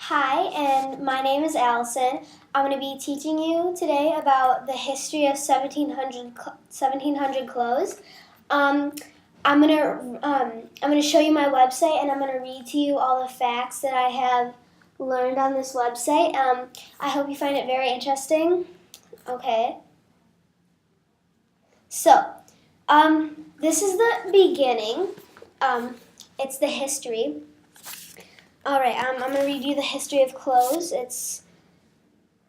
Hi, and my name is Allison. I'm going to be teaching you today about the history of 1700 clothes. Um, I'm gonna show you my website, and I'm gonna read to you all the facts that I have learned on this website. I hope you find it very interesting. Okay. So, this is the beginning. It's the history. All right, I'm going to read you the history of clothes. It's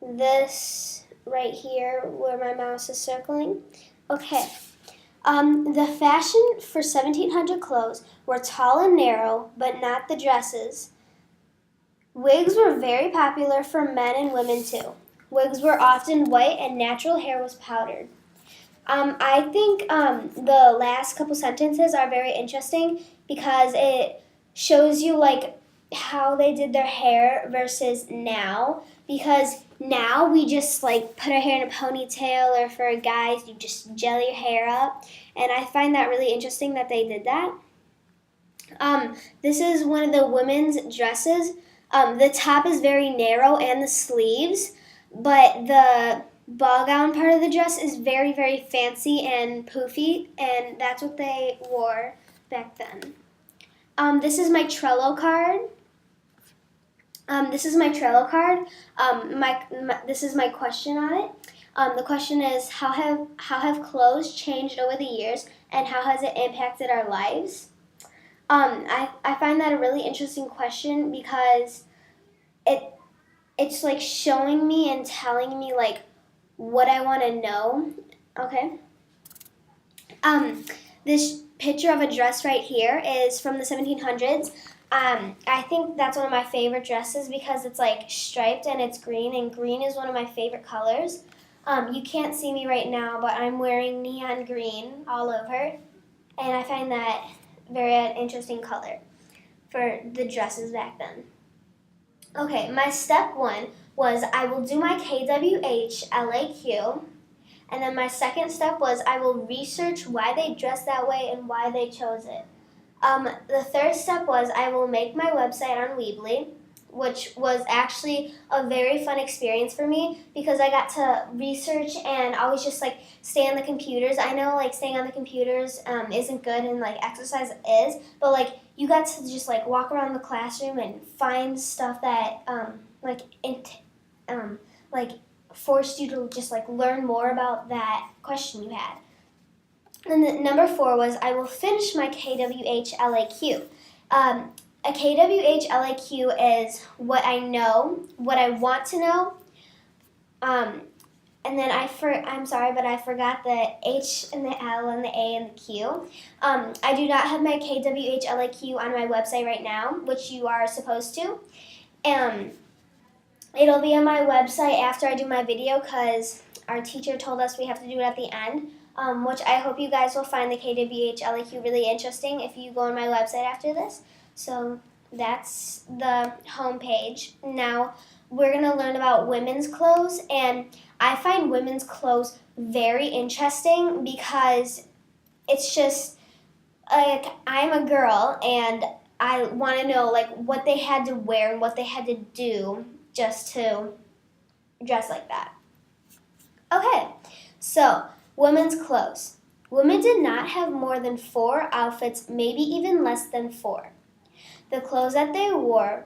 this right here where my mouse is circling. Okay. The fashion for 1700 clothes were tall and narrow, but not the dresses. Wigs were very popular for men and women too. Wigs were often white and natural hair was powdered. I think the last couple sentences are very interesting because it shows you like how they did their hair versus now, because now we just like put our hair in a ponytail, or for guys you just gel your hair up, and I find that really interesting that they did that. This is one of the women's dresses. The top is very narrow and the sleeves, but the ball gown part of the dress is very, very fancy and poofy, and that's what they wore back then. This is my Trello card. This is my question on it. The question is, how have clothes changed over the years, and how has it impacted our lives? I find that a really interesting question because it's like showing me and telling me like what I want to know. Okay. This picture of a dress right here is from the 1700s. I think that's one of my favorite dresses because it's like striped and it's green, and green is one of my favorite colors. You can't see me right now, but I'm wearing neon green all over, and I find that very interesting color for the dresses back then. Okay, my step one was I will do my KWH-LAQ, and then my second step was I will research why they dressed that way and why they chose it. The third step was I will make my website on Weebly, which was actually a very fun experience for me because I got to research and always just like stay on the computers. I know like staying on the computers isn't good and like exercise is, but like you got to just like walk around the classroom and find stuff that like forced you to just like learn more about that question you had. And then number 4 was I will finish my KWH-LAQ. A KWH-LAQ is what I know, what I want to know. And then I'm sorry, but I forgot the H and the L and the A and the Q. I do not have my KWH-LAQ on my website right now, which you are supposed to. It'll be on my website after I do my video because our teacher told us we have to do it at the end. Which I hope you guys will find the KWH-LAQ really interesting if you go on my website after this. So that's the home page. Now we're going to learn about women's clothes, and I find women's clothes very interesting because it's just like I'm a girl and I want to know like what they had to wear and what they had to do just to dress like that. Okay, so women's clothes. Women did not have more than 4 outfits, maybe even less than 4. The clothes that they wore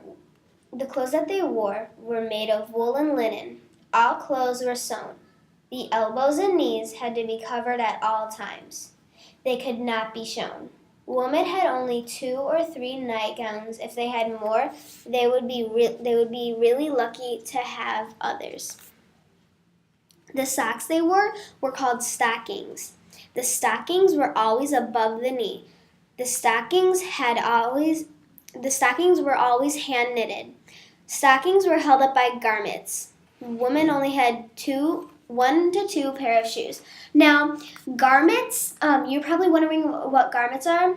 were made of wool and linen. All clothes were sewn. The elbows and knees had to be covered at all times. They could not be shown. Women had only 2 or 3 nightgowns. If they had more, they would be really lucky to have others. The socks they wore were called stockings. The stockings were always above the knee. The stockings were always hand knitted. Stockings were held up by garments. Women only had 1 to 2 pair of shoes. Now, garments, you're probably wondering what garments are.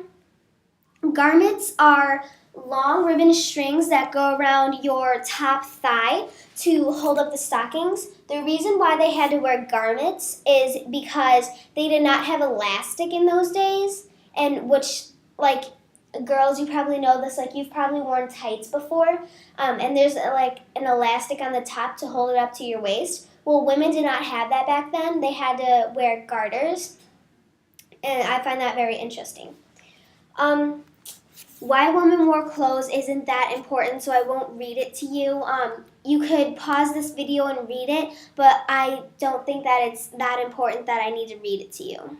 Garments are long ribbon strings that go around your top thigh to hold up the stockings. The reason why they had to wear garments is because they did not have elastic in those days, and which like girls, you probably know this, like you've probably worn tights before, and there's like an elastic on the top to hold it up to your waist. Well, women did not have that back then. They had to wear garters, and I find that very interesting. Why women wore clothes isn't that important, so I won't read it to you. You could pause this video and read it, but I don't think that it's that important that I need to read it to you.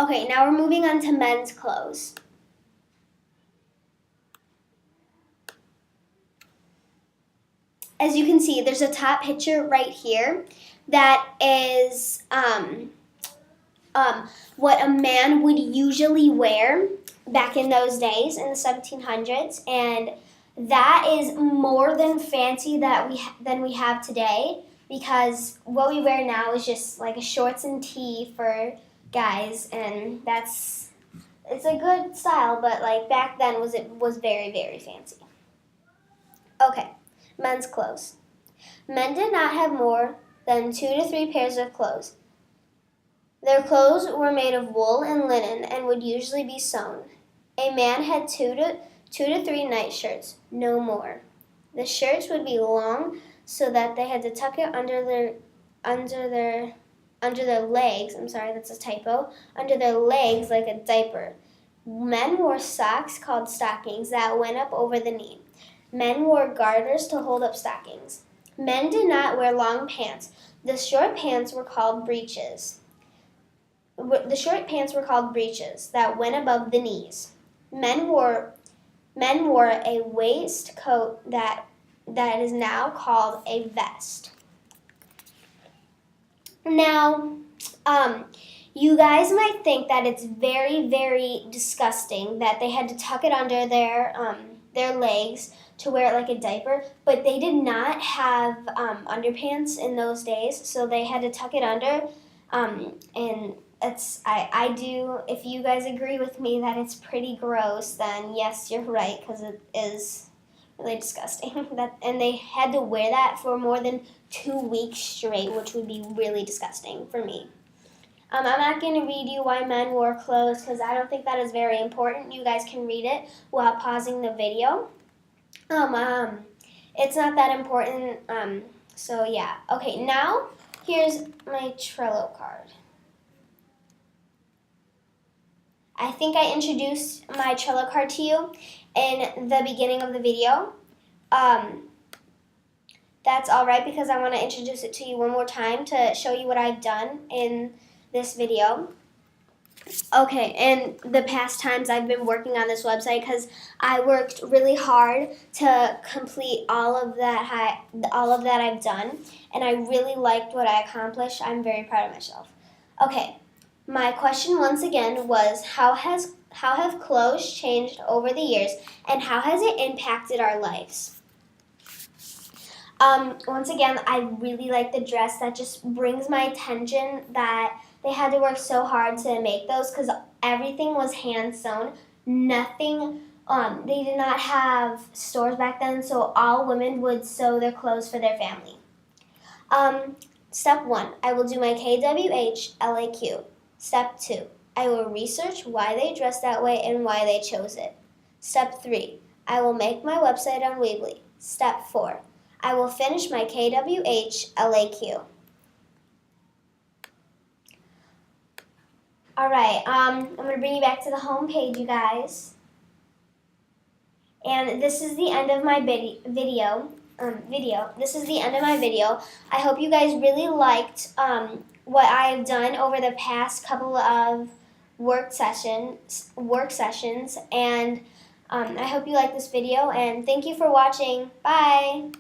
Okay, now we're moving on to men's clothes. As you can see, there's a top picture right here that is what a man would usually wear back in those days in the 1700s, and that is more than fancy than we have today, because what we wear now is just like a shorts and tee for guys, and it's a good style, but like back then it was very, very fancy. Okay, men's clothes. Men did not have more than 2 to 3 pairs of clothes. Their clothes were made of wool and linen and would usually be sewn. A man had two to three nightshirts, no more. The shirts would be long, so that they had to tuck it under their legs. I'm sorry, that's a typo. Under their legs like a diaper. Men wore socks called stockings that went up over the knee. Men wore garters to hold up stockings. Men did not wear long pants. The short pants were called breeches. The short pants were called breeches that went above the knees. Men wore a waistcoat that is now called a vest. Now, you guys might think that it's very, very disgusting that they had to tuck it under their legs to wear it like a diaper, but they did not have underpants in those days, so they had to tuck it under, and I do, if you guys agree with me that it's pretty gross, then yes, you're right, because it is really disgusting. And they had to wear that for more than 2 weeks straight, which would be really disgusting for me. I'm not going to read you why men wore clothes, because I don't think that is very important. You guys can read it while pausing the video. It's not that important, so yeah. Okay, now here's my Trello card. I think I introduced my Trello card to you in the beginning of the video. That's all right, because I want to introduce it to you one more time to show you what I've done in this video. Okay, and the past times I've been working on this website, because I worked really hard to complete all of that I've done, and I really liked what I accomplished. I'm very proud of myself. Okay. My question once again was, how have clothes changed over the years, and how has it impacted our lives? Once again, I really like the dress. That just brings my attention that they had to work so hard to make those, because everything was hand sewn. Nothing, they did not have stores back then, so all women would sew their clothes for their family. Step 1, I will do my KWH LAQ. Step 2, I will research why they dressed that way and why they chose it. Step 3, I will make my website on Weebly. Step 4, I will finish my KWH LAQ. Alright, I'm going to bring you back to the home page, you guys. And this is the end of my video. This is the end of my video. I hope you guys really liked what I have done over the past couple of work sessions, and I hope you like this video, and thank you for watching. Bye!